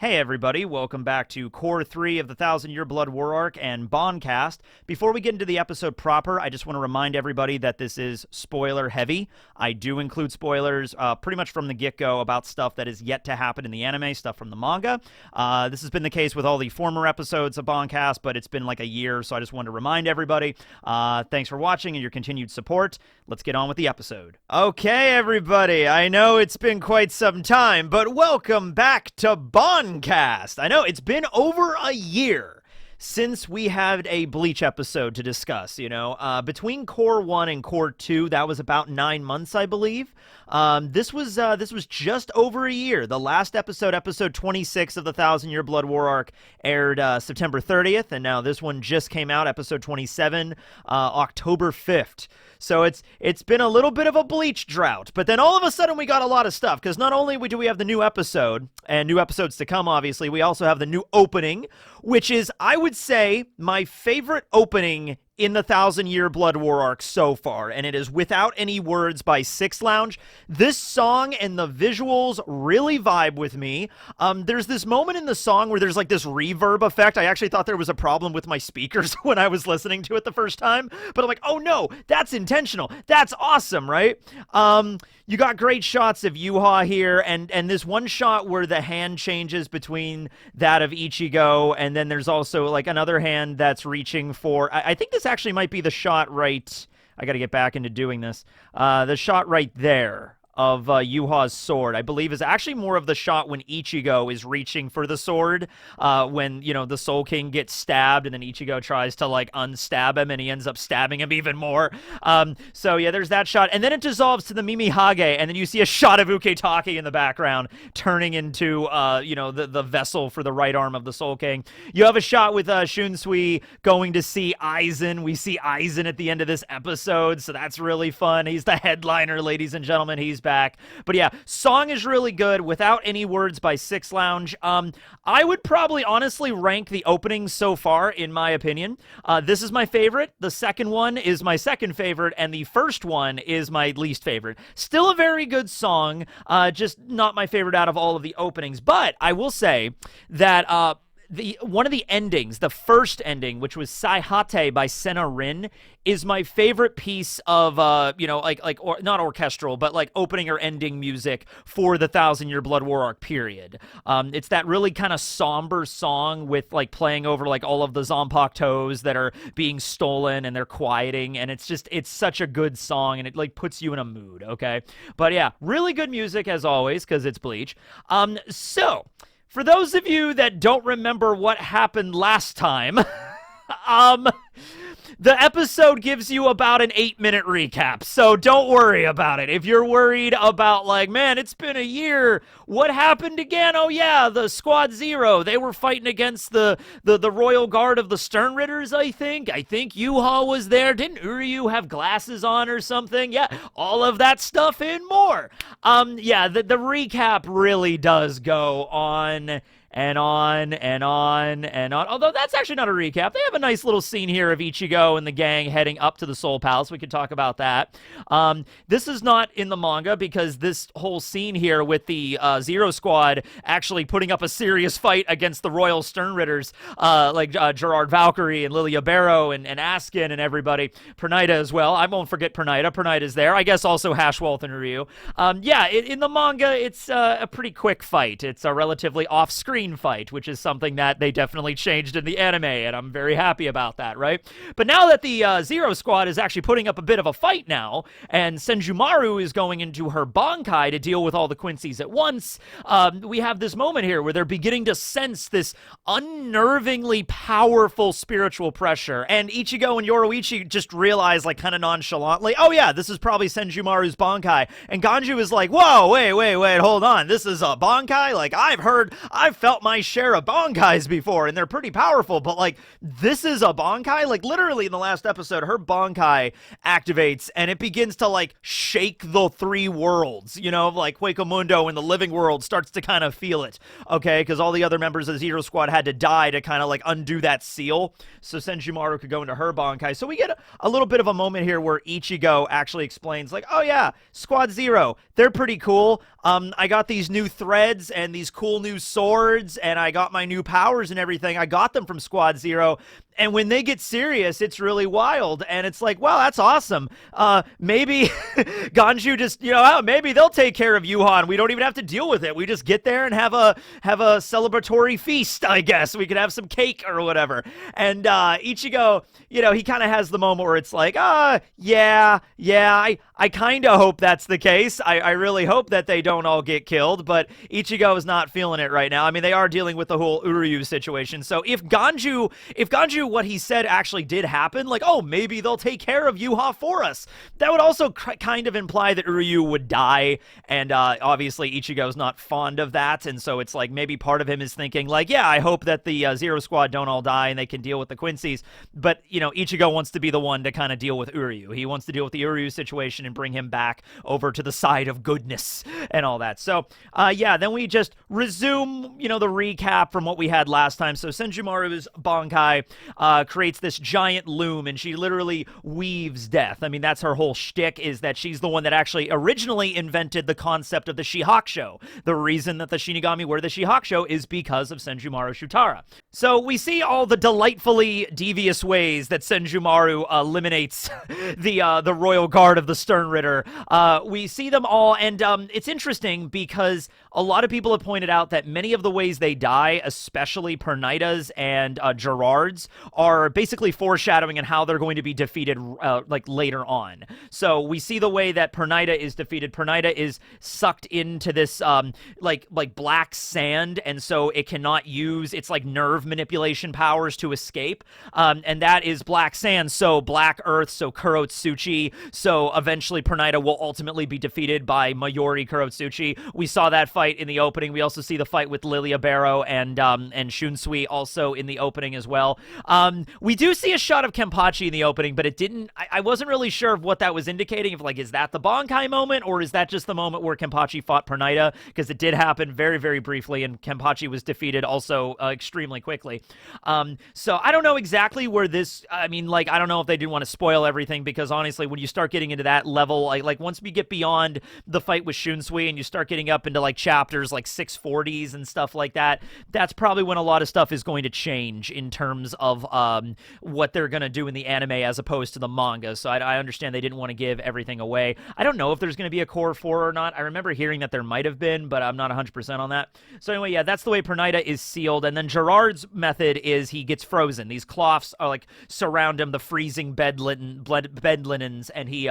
Hey everybody, welcome back to Core 3 of the 1,000-Year Blood War Arc and BAN-KAST. Before we get into the episode proper, I just want to remind everybody that this is spoiler heavy. I do include spoilers pretty much from the get-go about stuff that is yet to happen in the anime, stuff from the manga. This has been the case with all the former episodes of BAN-KAST, but it's been like a year, so I just wanted to remind everybody. Thanks for watching and your continued support. Let's get on with the episode. Okay everybody, I know it's been quite some time, but welcome back to BAN-KAST. I know it's been over a year since we had a Bleach episode to discuss, between Core 1 and Core 2, that was about 9 months, I believe. This was just over a year. The last episode, episode 26 of the 1,000-Year Blood War Arc, aired September 30th, and now this one just came out, episode 27, October 5th. So it's been a little bit of a Bleach drought, but then all of a sudden we got a lot of stuff, because not only do we have the new episode, and new episodes to come, obviously, we also have the new opening, which is, I would say, my favorite opening in the 1,000-Year Blood War Arc so far, and it is Without Any Words by Six Lounge. This song and the visuals really vibe with me. There's this moment in the song where there's like this reverb effect. I actually thought there was a problem with my speakers when I was listening to it the first time, but I'm like, oh no, that's intentional. That's awesome, right? You got great shots of Yhwach here, and this one shot where the hand changes between that of Ichigo, and then there's also like another hand that's reaching for, I think this actually might be the shot right, I gotta get back into doing this, the shot right there of Yhwach's sword, I believe, is actually more of the shot when Ichigo is reaching for the sword, when, the Soul King gets stabbed, and then Ichigo tries to, like, unstab him, and he ends up stabbing him even more. So, yeah, there's that shot, and then it dissolves to the Mimihage, and then you see a shot of Uketake in the background, turning into, the vessel for the right arm of the Soul King. You have a shot with Shunsui going to see Aizen. We see Aizen at the end of this episode, so that's really fun. He's the headliner, ladies and gentlemen. He's back. But yeah, song is really good. Without Any Words by Six Lounge. I would probably honestly rank the openings so far, in my opinion. This is my favorite. The second one is my second favorite, and the first one is my least favorite. Still a very good song, just not my favorite out of all of the openings. But I will say that one of the endings, the first ending, which was Saihate by Senna Rin, is my favorite piece of, not orchestral, but like opening or ending music for the 1,000-Year Blood War Arc period. It's that really kind of somber song with like playing over like all of the Zanpakutos that are being stolen and they're quieting, and it's such a good song, and it like puts you in a mood, okay? But yeah, really good music as always, because it's Bleach. For those of you that don't remember what happened last time, the episode gives you about an 8-minute recap, so don't worry about it. If you're worried about, like, man, it's been a year, what happened again? Oh yeah, the Squad Zero, they were fighting against the Royal Guard of the Sternritters, I think. I think Yhwach was there. Didn't Uryu have glasses on or something? Yeah, all of that stuff and more. Yeah, the recap really does go on and on and on and on. Although that's actually not a recap. They have a nice little scene here of Ichigo and the gang heading up to the Soul Palace. We could talk about that. This is not in the manga, because this whole scene here with the Zero Squad actually putting up a serious fight against the Royal Sternritters, like Gerard Valkyrie and Lilia Barrow and Askin and everybody. Pernida as well. I won't forget Pernida. Pernida's there. I guess also Hashwolf and Uryu. Yeah, in the manga, it's a pretty quick fight. It's a relatively off-screen fight, which is something that they definitely changed in the anime, and I'm very happy about that, right? But now that the Zero Squad is actually putting up a bit of a fight now, and Senjumaru is going into her bankai to deal with all the Quincy's at once, we have this moment here where they're beginning to sense this unnervingly powerful spiritual pressure, and Ichigo and Yoroichi just realize, like, kind of nonchalantly, oh yeah, this is probably Senjumaru's bankai, and Ganju is like, whoa, wait, hold on, this is a bankai? Like, I've felt my share of bankais before, and they're pretty powerful, but like, this is a bankai? Like, literally in the last episode, her bankai activates, and it begins to like shake the three worlds, like Hueco in the living world starts to kind of feel it, okay, because all the other members of the Zero Squad had to die to kind of like undo that seal, so Senjumaru could go into her bankai. So we get a little bit of a moment here where Ichigo actually explains, like, oh yeah, Squad Zero, they're pretty cool. I got these new threads and these cool new swords, cards and I got my new powers and everything. I got them from Squad Zero. And when they get serious, it's really wild. And it's like, wow, that's awesome. Maybe Ganju just, maybe they'll take care of Yhwach and we don't even have to deal with it. We just get there and have a celebratory feast, I guess. We could have some cake or whatever. And Ichigo, he kind of has the moment where it's like, yeah, I kind of hope that's the case. I really hope that they don't all get killed, but Ichigo is not feeling it right now. I mean, they are dealing with the whole Uryu situation. So if Ganju, what he said actually did happen, like, oh, maybe they'll take care of Yhwach for us, that would also kind of imply that Uryu would die, and obviously Ichigo's not fond of that, and so it's like maybe part of him is thinking, like, yeah, I hope that the Zero Squad don't all die and they can deal with the Quincy's, but, Ichigo wants to be the one to kind of deal with Uryu. He wants to deal with the Uryu situation and bring him back over to the side of goodness and all that. So, yeah, then we just resume, the recap from what we had last time. So Senjumaru's bankai creates this giant loom, and she literally weaves death. I mean, that's her whole shtick, is that she's the one that actually originally invented the concept of the Shihakusho. The reason that the Shinigami wear the Shihakusho is because of Senjumaru Shutara. So we see all the delightfully devious ways that Senjumaru eliminates the royal guard of the Stern Ritter. We see them all, and it's interesting because a lot of people have pointed out that many of the ways they die, especially Pernita's and Gerard's, are basically foreshadowing and how they're going to be defeated like later on. So we see the way that Pernita is defeated. Pernita is sucked into this like black sand, and so it cannot use its like nerve manipulation powers to escape, and that is black sand, so black earth, so Kurotsuchi, so eventually Pernita will ultimately be defeated by Mayuri Kurotsuchi. We saw that fight in the opening. We also see the fight with Lilia Barrow and Shunsui also in the opening as well. We do see a shot of Kenpachi in the opening, but it didn't, I wasn't really sure of what that was indicating, if like, is that the Bankai moment, or is that just the moment where Kenpachi fought Pernita? Because it did happen very, very briefly, and Kenpachi was defeated also extremely quickly. So I don't know exactly where this, I mean, like, I don't know if they didn't want to spoil everything, because honestly, when you start getting into that level, like once we get beyond the fight with Shunsui and you start getting up into like chapters like 640s and stuff like that, that's probably when a lot of stuff is going to change in terms of what they're going to do in the anime as opposed to the manga. So I understand they didn't want to give everything away. I don't know if there's going to be a core 4 or not. I remember hearing that there might have been, but I'm not 100% on that. So anyway, yeah, that's the way Pernita is sealed. And then Gerard's method is he gets frozen. These cloths are like surround him, the freezing bed linens, and he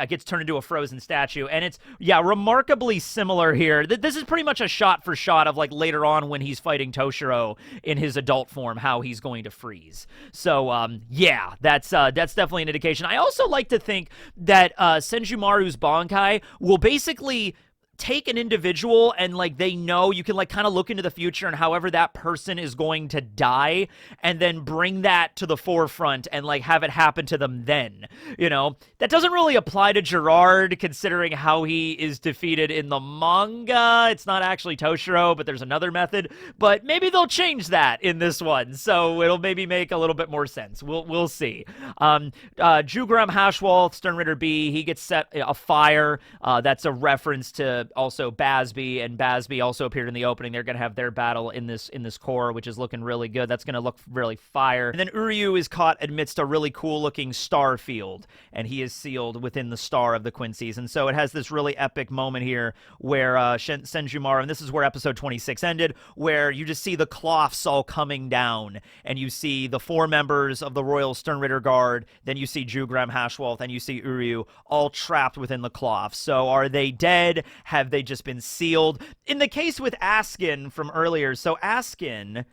gets turned into a frozen statue. And it's, yeah, remarkably similar here. This is pretty much a shot for shot of like later on when he's fighting Toshiro in his adult form, how he's going to freeze. So, yeah, that's definitely an indication. I also like to think that Senjumaru's Bankai will basically take an individual and like they know you can like kind of look into the future and however that person is going to die and then bring that to the forefront and like have it happen to them then. That doesn't really apply to Gerard considering how he is defeated in the manga. It's not actually Toshiro, but there's another method, but maybe they'll change that in this one, so it'll maybe make a little bit more sense. We'll see. Jugram Hashwalth, Stern Ritter B, he gets set afire. That's a reference to also Basby, and Basby also appeared in the opening. They're going to have their battle in this core, which is looking really good. That's going to look really fire. And then Uryu is caught amidst a really cool-looking star field, and he is sealed within the star of the Quincy's. And so it has this really epic moment here where Senjumaru, and this is where episode 26 ended, where you just see the cloths all coming down, and you see the 4 members of the Royal Stern Ritter Guard, then you see Jugram Hashwalth, and you see Uryu all trapped within the cloths. So are they dead? Have they just been sealed? In the case with Askin from earlier, so Askin,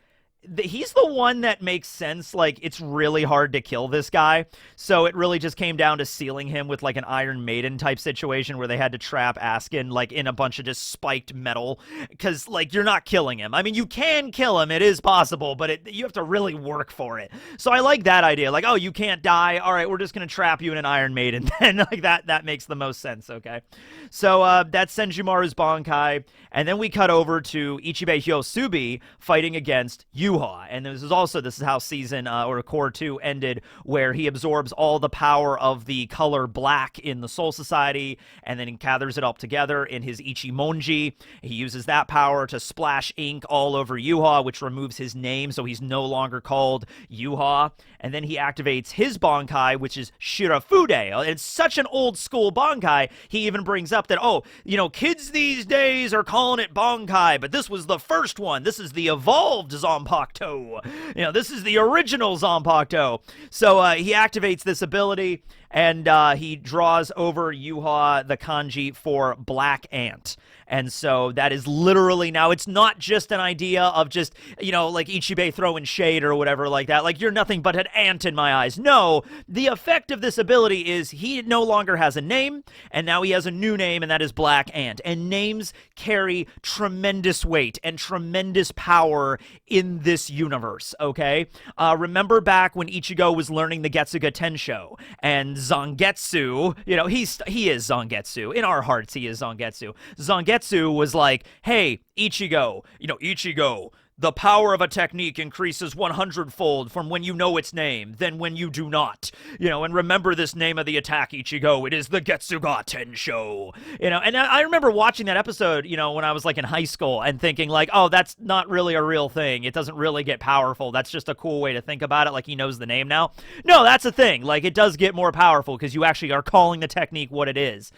he's the one that makes sense. Like, it's really hard to kill this guy, so it really just came down to sealing him with like an Iron Maiden type situation where they had to trap Askin like in a bunch of just spiked metal, because like you're not killing him. I mean, you can kill him, it is possible, but you have to really work for it. So I like that idea, like, oh, you can't die, all right, we're just gonna trap you in an Iron Maiden. Then like that makes the most sense. Okay, so that's Senjumaru's Bankai, and then we cut over to Ichibe Hyosubi fighting against Yhwach. Yhwach. And this is how season or core 2 ended, where he absorbs all the power of the color black in the Soul Society, and then he gathers it all together in his Ichimonji. He uses that power to splash ink all over Yhwach, which removes his name, so he's no longer called Yhwach. And then he activates his bankai, which is Shirafude. It's such an old school bankai. He even brings up that, oh, you know, kids these days are calling it bankai, but this was the first one. This is the evolved Zanpakuto. You know, this is the original Zanpakuto. So he activates this ability, and he draws over Yhwach the kanji for Black Ant. And so that is literally, now it's not just an idea of just, you know, like Ichibe throwing shade or whatever like that. Like, you're nothing but an ant in my eyes. No, the effect of this ability is he no longer has a name, and now he has a new name, and that is Black Ant. And names carry tremendous weight and tremendous power in this universe, okay? Remember back when Ichigo was learning the Getsuga Tensho, and Zangetsu, you know, he is Zangetsu. In our hearts, he is Zangetsu. Zangetsu was like, hey, Ichigo, you know, Ichigo, the power of a technique increases 100-fold from when you know its name than when you do not. You know, and remember this name of the attack, Ichigo. It is the Getsuga Tensho. You know, and I remember watching that episode, you know, when I was like in high school and thinking like, oh, that's not really a real thing. It doesn't really get powerful. That's just a cool way to think about it. Like, he knows the name now. No, that's a thing. Like, it does get more powerful because you actually are calling the technique what it is.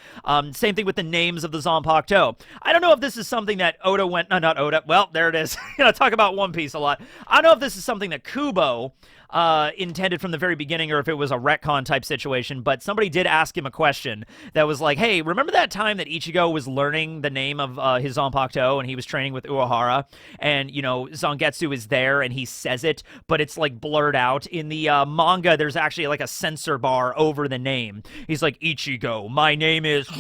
Same thing with the names of the Zanpakuto. I don't know if this is something that Oda went, no, not Oda. Well, there it is. You know, talk about One Piece a lot. I don't know if this is something that Kubo intended from the very beginning or if it was a retcon type situation, but somebody did ask him a question that was like, hey, remember that time that Ichigo was learning the name of his Zanpakuto and he was training with Urahara, and, you know, Zangetsu is there and he says it, but it's like blurred out. In the manga, there's actually like a censor bar over the name. He's like, Ichigo, my name is,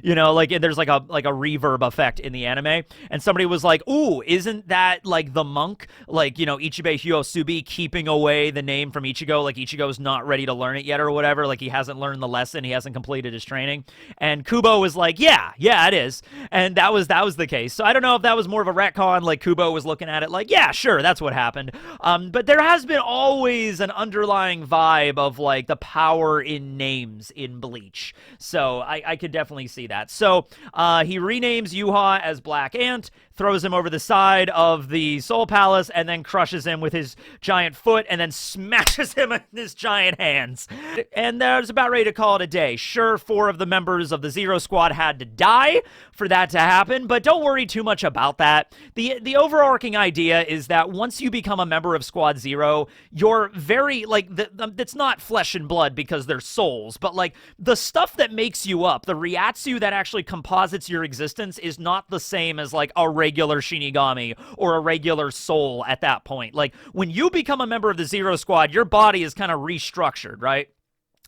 you know, like, there's like a reverb effect in the anime, and somebody was like, ooh, isn't that like the monk, like, you know, Ichibe Hyosubi keeping away the name from Ichigo, like Ichigo's not ready to learn it yet or whatever, like he hasn't learned the lesson, he hasn't completed his training. And Kubo was like, yeah, it is. And that was the case. So I don't know if that was more of a retcon, like Kubo was looking at it like, yeah, sure, that's what happened. But there has been always an underlying vibe of like the power in names in Bleach. So I could definitely see that. So he renames Yhwach as Black Ant, throws him over the side of the Soul Palace, and then crushes him with his giant foot, and then smashes him in his giant hands. And there's about ready to call it a day. Sure, 4 of the members of the Zero Squad had to die for that to happen, but don't worry too much about that. The overarching idea is that once you become a member of Squad Zero, you're very, like, it's not flesh and blood because they're souls, but, like, the stuff that makes you up, the Ryatsu that actually composites your existence, is not the same as, like, a regular Shinigami or a regular soul at that point. Like, when you become a member of the Zero Squad, your body is kind of restructured, right?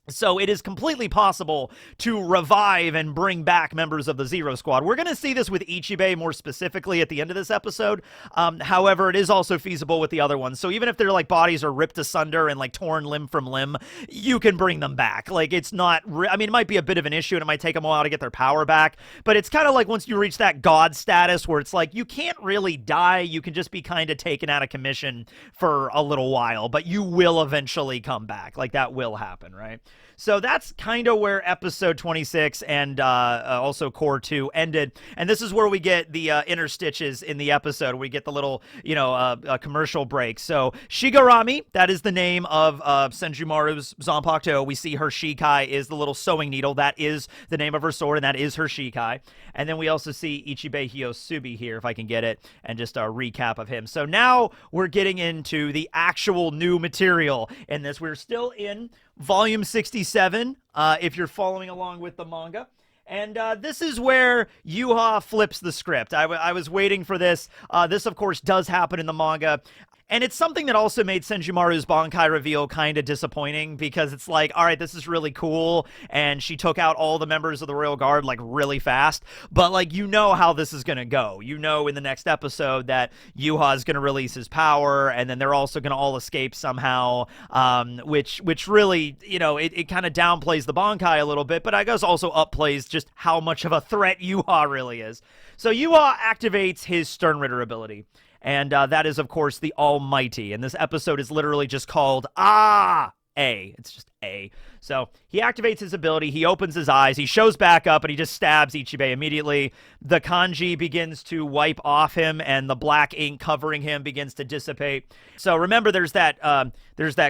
So it is completely possible to revive and bring back members of the Zero Squad. We're going to see this with Ichibe more specifically at the end of this episode. However, it is also feasible with the other ones. So even if their like bodies are ripped asunder and like torn limb from limb, you can bring them back. Like, it's not, I mean, it might be a bit of an issue and it might take them a while to get their power back, but it's kind of like once you reach that god status where it's like, you can't really die. You can just be kind of taken out of commission for a little while, but you will eventually come back. Like, that will happen, right? So that's kind of where episode 26 and also core 2 ended. And this is where we get the interstitches in the episode. We get the little, you know, commercial break. So Shigarami, that is the name of Senjumaru's Zanpakuto. We see her Shikai is the little sewing needle. That is the name of her sword, and that is her Shikai. And then we also see Ichibe Hyosubi here, if I can get it, and just a recap of him. So now we're getting into the actual new material in this. We're still in Volume 67, if you're following along with the manga. And this is where Yhwach flips the script. I was waiting for this. This, of course, does happen in the manga. And it's something that also made Senjumaru's bankai reveal kind of disappointing, because it's like, all right, this is really cool, and she took out all the members of the Royal Guard, like, really fast, but, like, you know how this is going to go. You know in the next episode that Yhwach is going to release his power, and then they're also going to all escape somehow, which really, you know, it kind of downplays the bankai a little bit, but I guess also upplays just how much of a threat Yhwach really is. So Yhwach activates his Sternritter ability. and that is, of course, the Almighty. And this episode is literally just called A. It's just A. So he activates his ability, he opens his eyes, he shows back up, and he just stabs Ichibe immediately. The kanji begins to wipe off him, and the black ink covering him begins to dissipate. So remember, there's that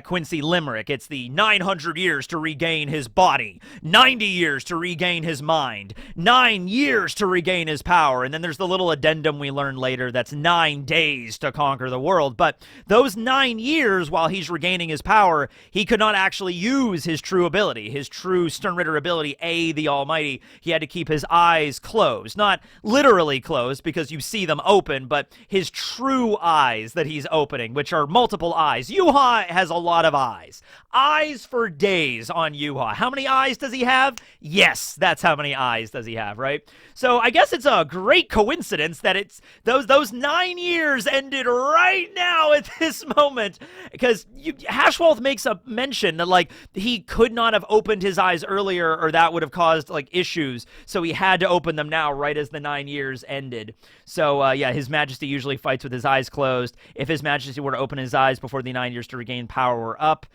Quincy limerick. It's the 900 years to regain his body, 90 years to regain his mind, 9 years to regain his power. And then there's the little addendum we learn later that's 9 days to conquer the world. But those 9 years, while he's regaining his power, he could not actually use his true ability, his true Stern Ritter ability, A, the Almighty. He had to keep his eyes closed. Not literally closed, because you see them open, but his true eyes that he's opening, which are multiple eyes. Yhwach has a lot of eyes. Eyes for days on Yhwach. How many eyes does he have? Yes, that's how many eyes does he have, right? So I guess it's a great coincidence that it's those 9 years ended right now at this moment, because Hashwolf makes a mention that, like, he could not have opened his eyes earlier, or that would have caused, like, issues, so he had to open them now right as the 9 years ended. So yeah, His Majesty usually fights with his eyes closed. If His Majesty were to open his eyes before the 9 years to regain power were up,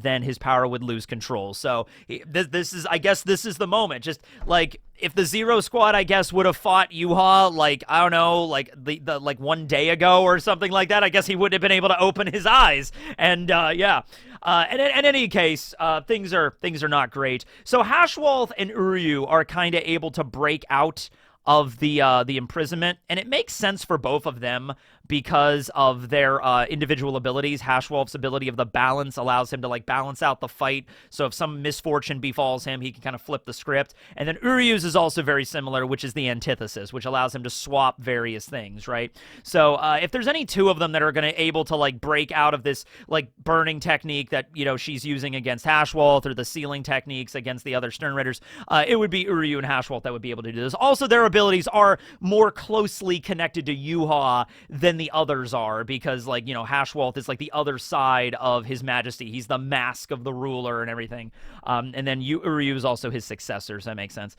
then his power would lose control. So this is, I guess, this is the moment. Just like if the Zero Squad, I guess, would have fought Yhwach, like, I don't know, like like 1 day ago or something like that, I guess he wouldn't have been able to open his eyes. And yeah. And in any case, things are not great. So Hashwolf and Uryu are kind of able to break out of the imprisonment, and it makes sense for both of them because of their individual abilities. Hashwolf's ability of the balance allows him to, like, balance out the fight, so if some misfortune befalls him, he can kind of flip the script. And then Uryu's is also very similar, which is the antithesis, which allows him to swap various things, right? So if there's any two of them that are going to able to, like, break out of this, like, burning technique that, you know, she's using against Hashwolf, or the sealing techniques against the other Stern Ritters, it would be Uryu and Hashwolf that would be able to do this. Also, their abilities are more closely connected to Yhwach than the others are, because, like, you know, Hashwolf is like the other side of His Majesty. He's the mask of the ruler and everything. And then Uryu is also his successor, so that makes sense.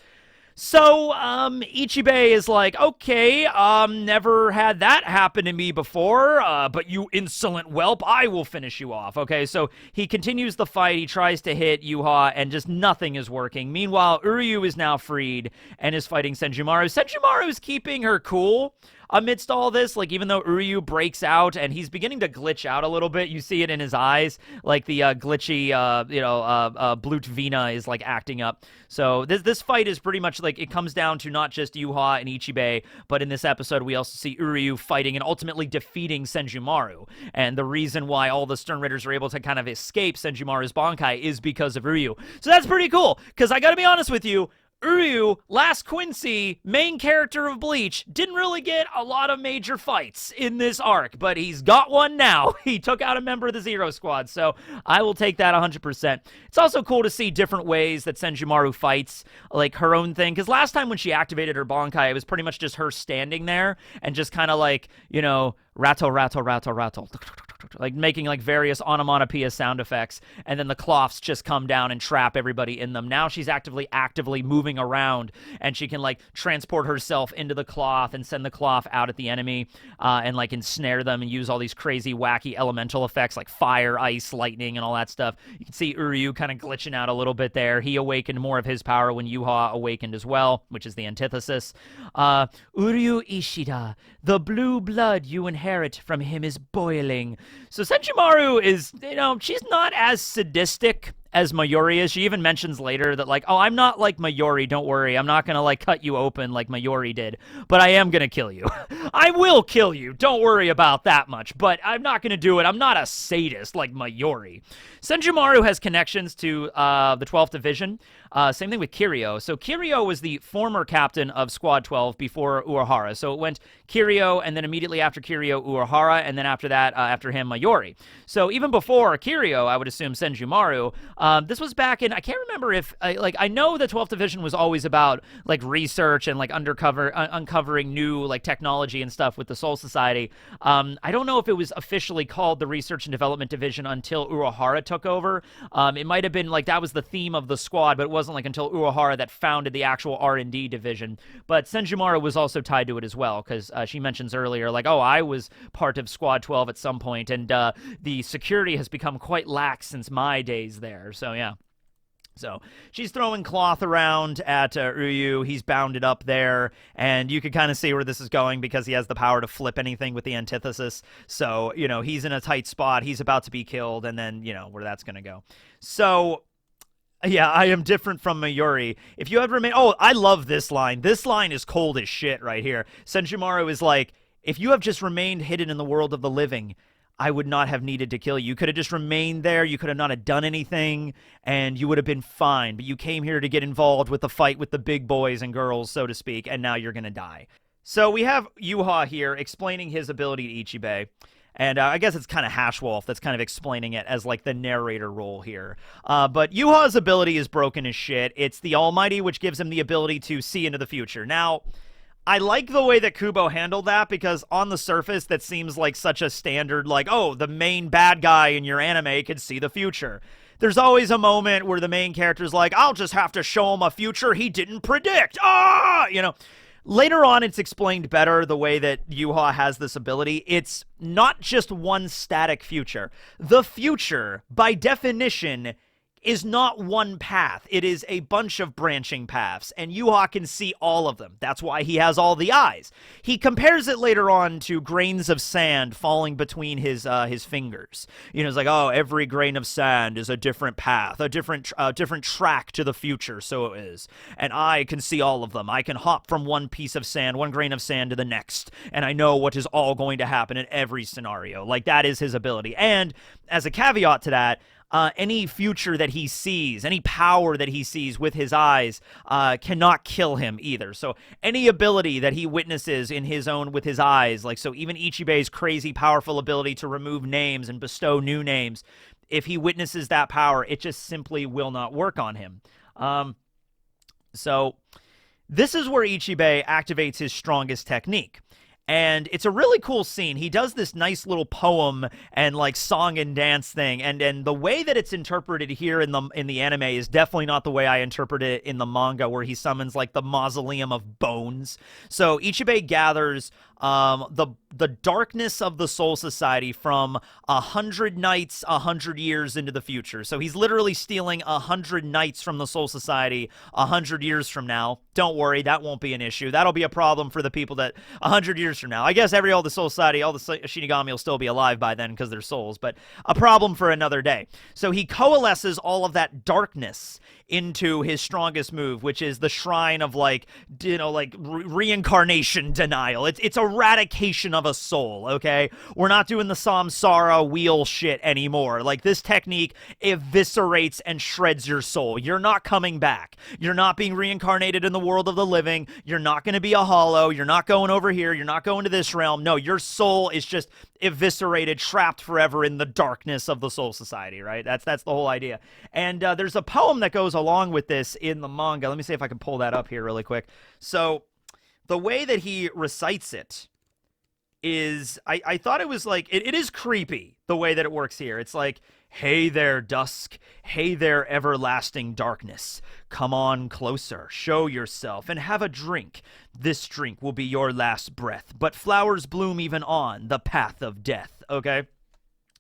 So, Ichibe is like, okay, never had that happen to me before, but you insolent whelp, I will finish you off. Okay, so he continues the fight, he tries to hit Yhwach, and just nothing is working. Meanwhile, Uryu is now freed and is fighting Senjumaru. Senjumaru is keeping her cool amidst all this, like, even though Uryu breaks out and he's beginning to glitch out a little bit. You see it in his eyes, like the glitchy, Blut Vina is, like, acting up. So this fight is pretty much, like, it comes down to not just Yhwach and Ichibe, but in this episode we also see Uryu fighting and ultimately defeating Senjumaru. And the reason why all the Stern Ritters are able to kind of escape Senjumaru's bankai is because of Uryu. So that's pretty cool, because I gotta be honest with you, Uryu, last Quincy, main character of Bleach, didn't really get a lot of major fights in this arc, but he's got one now. He took out a member of the Zero Squad, so I will take that 100%. It's also cool to see different ways that Senjumaru fights, like her own thing, because last time when she activated her bankai, it was pretty much just her standing there and just kind of like, you know, rattle, rattle, rattle, rattle, like making like various onomatopoeia sound effects, and then the cloths just come down and trap everybody in them. Now she's actively moving around, and she can like transport herself into the cloth and send the cloth out at the enemy, and like ensnare them and use all these crazy wacky elemental effects like fire, ice, lightning, and all that stuff. You can see Uryu kind of glitching out a little bit there. He awakened more of his power when Yhwach awakened as well, which is the antithesis. Uryu Ishida, the blue blood you inherit from him is boiling. So Senjumaru is, you know, she's not as sadistic as Mayuri is. She even mentions later that, like, oh, I'm not like Mayuri, don't worry. I'm not gonna, like, cut you open like Mayuri did, but I am gonna kill you. I will kill you, don't worry about that much, but I'm not gonna do it. I'm not a sadist like Mayuri. Senjumaru has connections to the 12th Division. Same thing with Kiryu. So Kiryu was the former captain of Squad 12 before Urahara. So it went Kiryu, and then immediately after Kiryu, Urahara, and then after that, after him, Mayuri. So even before Kiryu, I would assume Senjumaru This was back in, I can't remember if, like, I know the 12th Division was always about, like, research and, like, uncovering new, like, technology and stuff with the Soul Society. I don't know if it was officially called the Research and Development Division until Urahara took over. It might have been, like, that was the theme of the squad, but it wasn't, like, until Urahara that founded the actual R&D division. But Senjumaru was also tied to it as well, because she mentions earlier, like, oh, I was part of Squad 12 at some point, and the security has become quite lax since my days there. So, yeah. So she's throwing cloth around at Uryu. He's bounded up there, and you can kind of see where this is going because he has the power to flip anything with the antithesis. So, you know, he's in a tight spot. He's about to be killed, and then, you know, where that's going to go. So, yeah, I am different from Mayuri. If you had remained... Oh, I love this line. This line is cold as shit right here. Senjumaru is like, if you have just remained hidden in the world of the living, I would not have needed to kill you. You could have just remained there. You could have not have done anything, and you would have been fine. But you came here to get involved with the fight with the big boys and girls, so to speak, and now you're going to die. So we have Yhwach here explaining his ability to Ichibe. And I guess it's kind of Hashwolf that's kind of explaining it as, like, the narrator role here. But Yhwach's ability is broken as shit. It's the Almighty, which gives him the ability to see into the future. Now, I like the way that Kubo handled that because on the surface that seems like such a standard, like, oh, the main bad guy in your anime can see the future. There's always a moment where the main character's like, I'll just have to show him a future he didn't predict. Ah! You know, later on it's explained better the way that Yhwach has this ability. It's not just one static future. The future, by definition, is not one path. It is a bunch of branching paths, and Yhwach can see all of them. That's why he has all the eyes. He compares it later on to grains of sand falling between his fingers. You know, it's like, oh, every grain of sand is a different path, a different track to the future, so it is. And I can see all of them. I can hop from one piece of sand, one grain of sand to the next, and I know what is all going to happen in every scenario. Like, that is his ability. And as a caveat to that, any future that he sees, any power that he sees with his eyes cannot kill him either. So any ability that he witnesses in his own with his eyes, like so even Ichibe's crazy powerful ability to remove names and bestow new names, if he witnesses that power, it just simply will not work on him. So this is where Ichibe activates his strongest technique. And it's a really cool scene. He does this nice little poem and like song and dance thing, and the way that it's interpreted here in the anime is definitely not the way I interpret it in the manga, where he summons like the mausoleum of bones. So Ichibe gathers the darkness of the Soul Society from 100 nights, 100 years into the future. So he's literally stealing 100 nights from the Soul Society 100 years from now. Don't worry, that won't be an issue. That'll be a problem for the people that 100 years from now. I guess all the Soul Society, all the Shinigami will still be alive by then because they're souls, but a problem for another day. So he coalesces all of that darkness into his strongest move, which is the shrine of like, you know, like reincarnation denial. It's eradication of a soul, okay? We're not doing the samsara wheel shit anymore. Like, this technique eviscerates and shreds your soul. You're not coming back. You're not being reincarnated in the world of the living. You're not going to be a hollow. You're not going over here. You're not going to this realm. No, your soul is just eviscerated, trapped forever in the darkness of the Soul Society, right? That's the whole idea. And there's a poem that goes along with this in the manga. Let me see if I can pull that up here really quick. So the way that he recites it is, I thought it was like, it is creepy the way that it works here. It's like, hey there, dusk. Hey there, everlasting darkness. Come on closer, show yourself, and have a drink. This drink will be your last breath, but flowers bloom even on the path of death, okay?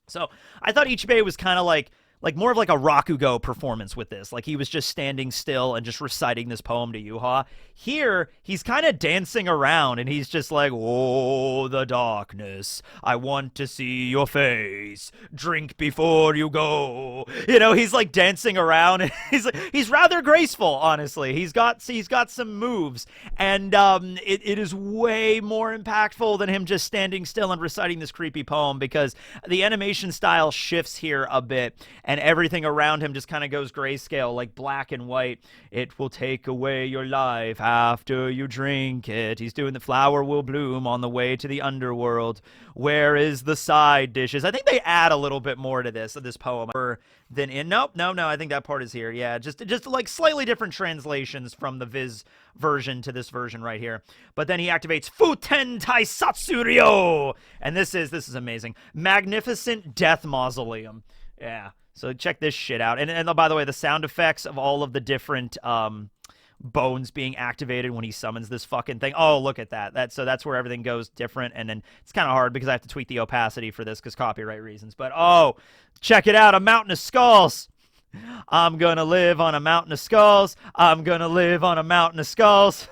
So I thought Ichibe was kind of like more of like a Rakugo performance with this. Like, he was just standing still and just reciting this poem to Yhwach. Here, he's kind of dancing around, and he's just like, oh, the darkness, I want to see your face, drink before you go. You know, he's like dancing around, and he's rather graceful, honestly. He's got some moves, and it is way more impactful than him just standing still and reciting this creepy poem, because the animation style shifts here a bit. and everything around him just kind of goes grayscale, like black and white. It will take away your life after you drink it. He's doing the flower will bloom on the way to the underworld. Where is the side dishes? I think they add a little bit more to this poem than in. Nope, no, I think that part is here. Yeah, just like slightly different translations from the Viz version to this version right here. But then he activates Futen Taisatsuryo, and this is amazing. Magnificent Death Mausoleum. Yeah. So check this shit out. And by the way, the sound effects of all of the different bones being activated when he summons this fucking thing. Oh, look at that. So that's where everything goes different. And then it's kind of hard because I have to tweak the opacity for this because copyright reasons. But oh, check it out. A mountain of skulls. I'm gonna live on a mountain of skulls. I'm gonna live on a mountain of skulls.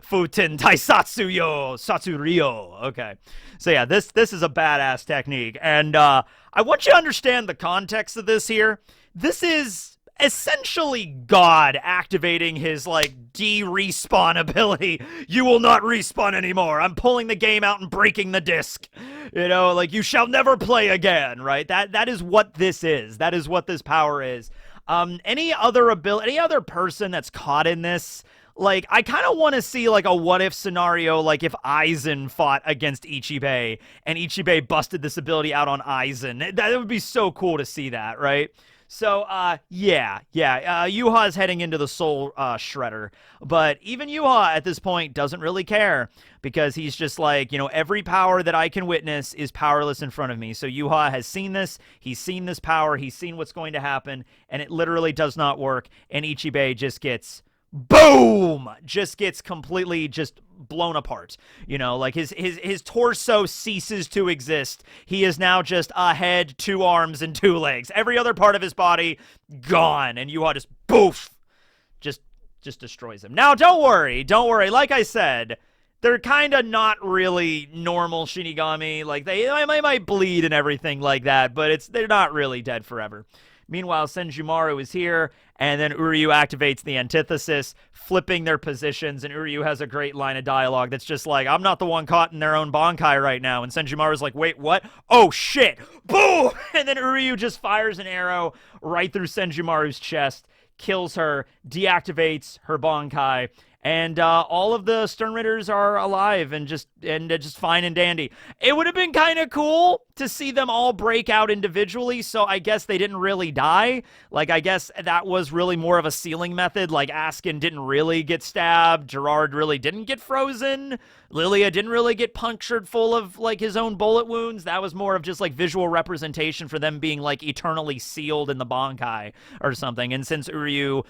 Futen Taisatsuyo Satsuryo. Okay. So yeah, this is a badass technique. And I want you to understand the context of this here. This is essentially God activating his, like, de-respawn ability. You will not respawn anymore. I'm pulling the game out and breaking the disc. You know, like, you shall never play again, right? That is what this is. That is what this power is. Any other person that's caught in this, like, I kind of want to see, like, a what-if scenario, like, if Aizen fought against Ichibe, and Ichibe busted this ability out on Aizen. That would be so cool to see that, right? So, Yhwach is heading into the Soul Shredder, but even Yhwach at this point doesn't really care, because he's just like, you know, every power that I can witness is powerless in front of me. So Yhwach has seen this, he's seen this power, he's seen what's going to happen, and it literally does not work, and Ichibe just gets... boom! Just gets completely just blown apart. You know, like his torso ceases to exist. He is now just a head, 2 arms, and 2 legs. Every other part of his body gone, and Yhwach just poof, just destroys him. Now, don't worry. Like I said, they're kind of not really normal Shinigami. Like they might bleed and everything like that, but they're not really dead forever. Meanwhile, Senjumaru is here, and then Uryu activates the antithesis, flipping their positions, and Uryu has a great line of dialogue that's just like, I'm not the one caught in their own bankai right now, and Senjumaru's like, wait, what? Oh, shit! Boom! And then Uryu just fires an arrow right through Senjumaru's chest, kills her, deactivates her bankai, and all of the Stern Ritters are alive and just fine and dandy. It would have been kind of cool to see them all break out individually, so I guess they didn't really die. Like, I guess that was really more of a sealing method. Like, Askin didn't really get stabbed, Gerard really didn't get frozen, Lilia didn't really get punctured full of, like, his own bullet wounds. That was more of just, like, visual representation for them being, like, eternally sealed in the bankai or something. And since Uryu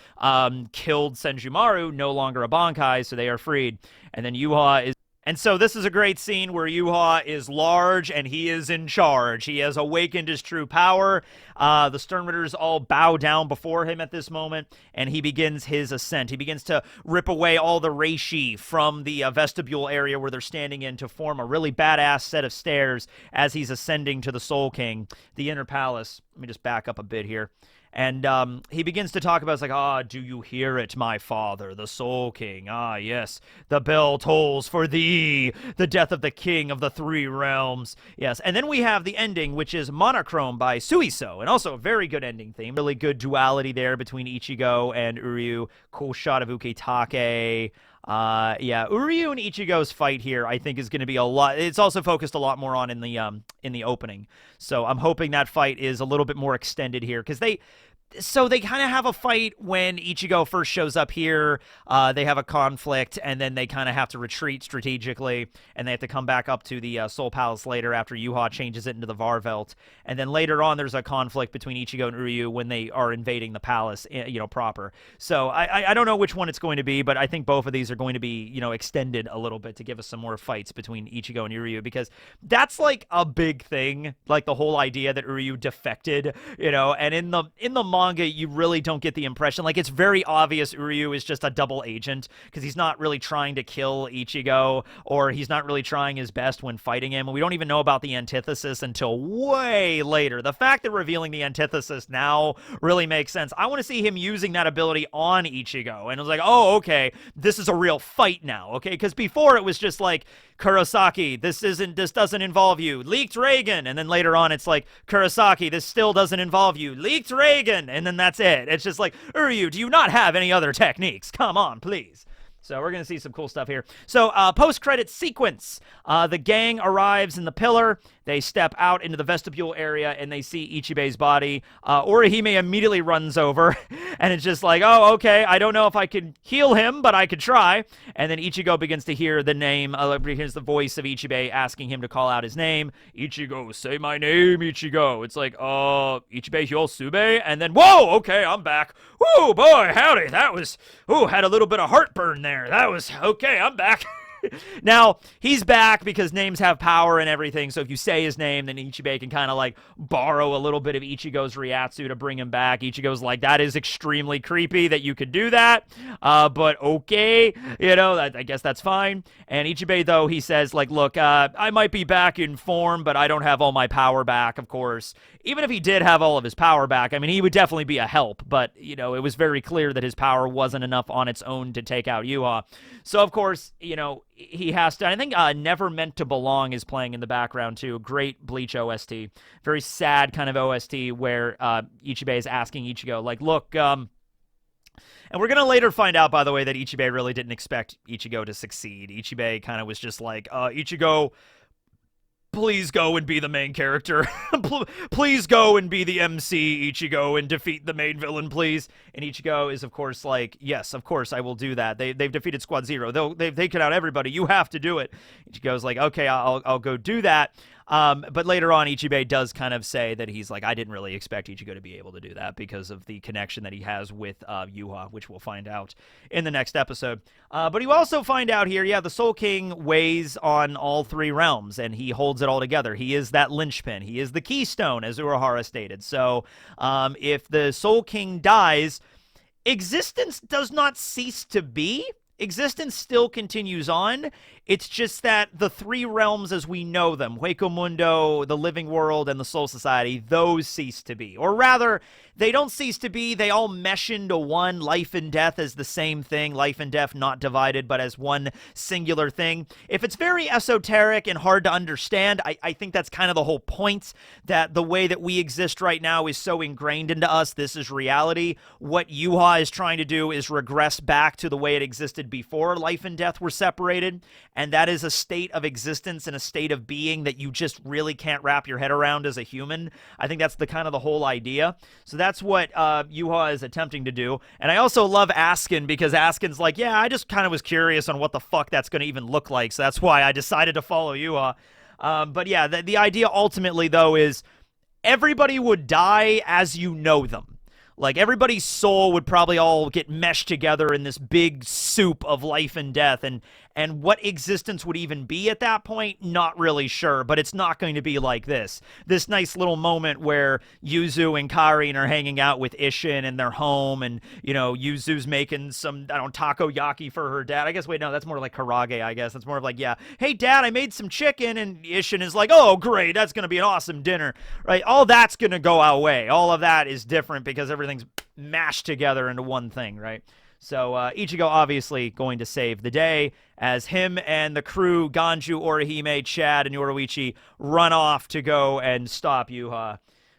killed Senjumaru, no longer a bankai, so they are freed. And then Yhwach is... And so this is a great scene where Yhwach is large and he is in charge. He has awakened his true power. The Stern Ritters all bow down before him at this moment, and he begins his ascent. He begins to rip away all the reishi from the vestibule area where they're standing in to form a really badass set of stairs as he's ascending to the Soul King, the inner palace. Let me just back up a bit here. And he begins to talk about, it's like, ah, do you hear it, my father, the Soul King? Ah, yes, the bell tolls for thee, the death of the king of the 3 realms. Yes, and then we have the ending, which is Monochrome by Suiso, and also a very good ending theme. Really good duality there between Ichigo and Uryu. Cool shot of Ukitake. Yeah, Uryu and Ichigo's fight here, I think, is going to be a lot. It's also focused a lot more on in the opening. So I'm hoping that fight is a little bit more extended here, because they kind of have a fight when Ichigo first shows up here. They have a conflict, and then they kind of have to retreat strategically, and they have to come back up to the Soul Palace later after Yhwach changes it into the Varvelt. And then later on, there's a conflict between Ichigo and Uryu when they are invading the palace, you know, proper. So I don't know which one it's going to be, but I think both of these are going to be, you know, extended a little bit to give us some more fights between Ichigo and Uryu, because that's like a big thing, like the whole idea that Uryu defected, you know, and in the manga, you really don't get the impression. Like, it's very obvious Uryu is just a double agent, because he's not really trying to kill Ichigo, or he's not really trying his best when fighting him. And we don't even know about the antithesis until way later. The fact that revealing the antithesis now really makes sense. I want to see him using that ability on Ichigo. And it was like, oh, okay, this is a real fight now, okay? Because before it was just like, Kurosaki, this doesn't involve you. Leaked Reagan. And then later on, it's like, Kurosaki, this still doesn't involve you. Leaked Reagan. And then that's it. It's just like, Uryu, do you not have any other techniques? Come on, please. So we're going to see some cool stuff here. So post-credit sequence. The gang arrives in the pillar. They step out into the vestibule area, and they see Ichibe's body. Orihime immediately runs over, and it's just like, oh, okay, I don't know if I can heal him, but I could try. And then Ichigo begins to hear the name, hears the voice of Ichibe asking him to call out his name. Ichigo, say my name, Ichigo. It's like, Ichibe Hyosube? And then, whoa, okay, I'm back. Whoa, boy, howdy, that was, had a little bit of heartburn there. That was, okay, I'm back. Now, he's back because names have power and everything, so if you say his name, then Ichibe can kind of, like, borrow a little bit of Ichigo's Ryatsu to bring him back. Ichigo's like, that is extremely creepy that you could do that, but okay, you know, I guess that's fine. And Ichibe, though, he says, like, look, I might be back in form, but I don't have all my power back, of course. Even if he did have all of his power back, I mean, he would definitely be a help, but, you know, it was very clear that his power wasn't enough on its own to take out Yhwach. So, of course, you know, he has to. I think Never Meant to Belong is playing in the background, too. Great Bleach OST. Very sad kind of OST where Ichibe is asking Ichigo, like, look, and we're going to later find out, by the way, that Ichibe really didn't expect Ichigo to succeed. Ichibe kind of was just like, Ichigo, please go and be the main character. Please go and be the MC, Ichigo, and defeat the main villain, please. And Ichigo is, of course, like, yes, of course, I will do that. They've defeated Squad Zero. They've taken out everybody. You have to do it. Ichigo's like, okay, I'll go do that. But later on, Ichibe does kind of say that he's like, I didn't really expect Ichigo to be able to do that because of the connection that he has with Yhwach, which we'll find out in the next episode. But you also find out here, yeah, the Soul King weighs on all three realms, and he holds it all together. He is that linchpin. He is the keystone, as Urahara stated. So if the Soul King dies, existence does not cease to be. Existence still continues on. It's just that the three realms as we know them, Hueco Mundo, the living world, and the Soul Society, those cease to be. Or rather, they don't cease to be. They all mesh into one. Life and death as the same thing. Life and death not divided, but as one singular thing. If it's very esoteric and hard to understand, I think that's kind of the whole point, that the way that we exist right now is so ingrained into us. This is reality. What Yhwach is trying to do is regress back to the way it existed before life and death were separated. And that is a state of existence and a state of being that you just really can't wrap your head around as a human. I think that's the kind of the whole idea. So that's what Yhwach is attempting to do. And I also love Askin because Askin's like, yeah, I just kind of was curious on what the fuck that's going to even look like. So that's why I decided to follow Yhwach. But yeah, the idea ultimately, though, is everybody would die as you know them. Like, everybody's soul would probably all get meshed together in this big soup of life and death, and what existence would even be at that point, not really sure, but it's not going to be like this. This nice little moment where Yuzu and Karin are hanging out with Isshin in their home, and, you know, Yuzu's making some, I don't know, takoyaki for her dad. I guess, wait, no, that's more like karage, I guess. That's more of like, yeah, hey, Dad, I made some chicken, and Isshin is like, oh, great, that's going to be an awesome dinner, right? All that's going to go away. All of that is different because everything's mashed together into one thing, right? So Ichigo obviously going to save the day as him and the crew, Ganju, Orihime, Chad, and Yoruichi run off to go and stop Yhwach.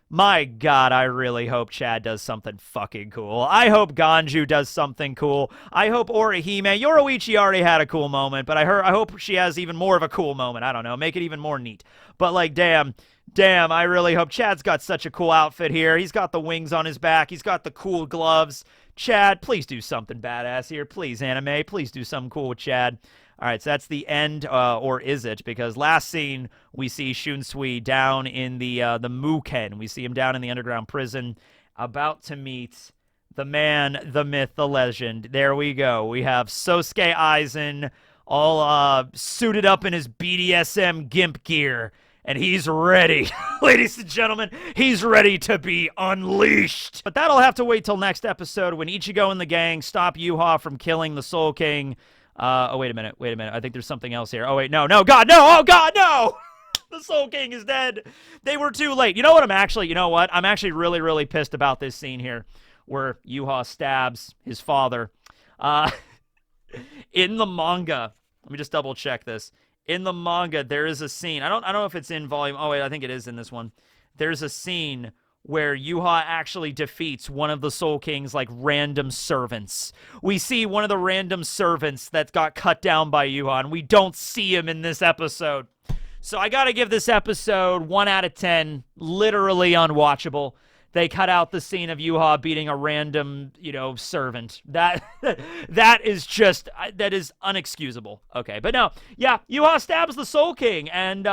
My God, I really hope Chad does something fucking cool. I hope Ganju does something cool. I hope Orihime, Yoruichi already had a cool moment, but I hope she has even more of a cool moment. I don't know, make it even more neat. But like, damn, I really hope Chad's got such a cool outfit here. He's got the wings on his back. He's got the cool gloves. Chad, please do something badass here. Please, anime. Please do something cool with Chad. All right, so that's the end, or is it? Because last scene, we see Shunsui down in the Muken. We see him down in the underground prison, about to meet the man, the myth, the legend. There we go. We have Sosuke Aizen all suited up in his BDSM gimp gear. And he's ready. Ladies and gentlemen, he's ready to be unleashed. But that'll have to wait till next episode when Ichigo and the gang stop Yhwach from killing the Soul King. Oh, wait a minute. I think there's something else here. Oh, wait, no, God, no. Oh, God, no. The Soul King is dead. They were too late. You know what? I'm actually really, really pissed about this scene here where Yhwach stabs his father. In the manga, let me just double check this. in the manga, there is a scene. I don't know if it's in volume. Oh wait, I think it is in this one. There's a scene where Yhwach actually defeats one of the Soul King's like random servants. We see one of the random servants that got cut down by Yhwach, and we don't see him in this episode. So I gotta give this episode 1 out of 10. Literally unwatchable. They cut out the scene of Yhwach beating a random, servant. That is just, that is unexcusable. Okay, but no, yeah, Yhwach stabs the Soul King, and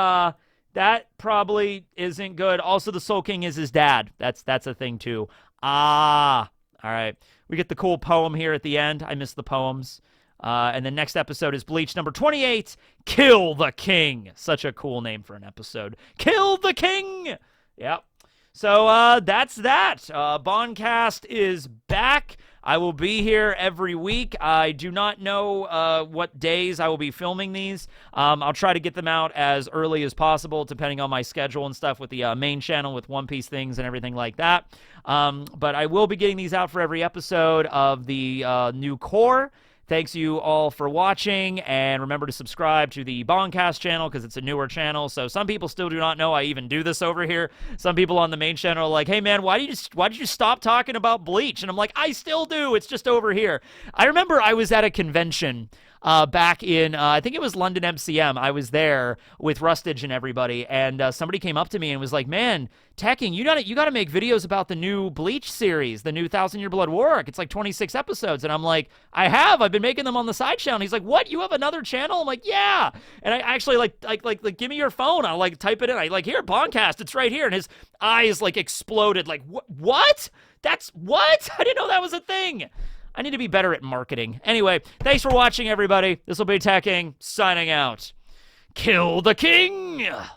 that probably isn't good. Also, the Soul King is his dad. That's a thing too. All right. We get the cool poem here at the end. I miss the poems. And the next episode is Bleach number 28, Kill the King. Such a cool name for an episode. Kill the King! Yep. So that's that. BAN-KAST is back. I will be here every week. I do not know what days I will be filming these. I'll try to get them out as early as possible, depending on my schedule and stuff with the main channel with One Piece things and everything like that. But I will be getting these out for every episode of the new core. Thanks you all for watching, and remember to subscribe to the BAN-KAST channel because it's a newer channel. So some people still do not know I even do this over here. Some people on the main channel are like, "Hey man, why did you stop talking about Bleach?" And I'm like, "I still do. It's just over here." I remember I was at a convention back in, I think it was London MCM. I was there with Rustage and everybody, and somebody came up to me and was like, "Man, Tekking, you gotta make videos about the new Bleach series, the new 1,000 Year Blood War arc. It's like 26 episodes." And I'm like, I've been making them on the side channel. And he's like, "What? You have another channel?" I'm like, "Yeah." And I actually like give me your phone. I'll like type it in. I like, "Here, BAN-KAST, it's right here." And his eyes like exploded. Like, what? That's what? I didn't know that was a thing. I need to be better at marketing. Anyway, thanks for watching, everybody. This will be Tekking, signing out. Kill the King!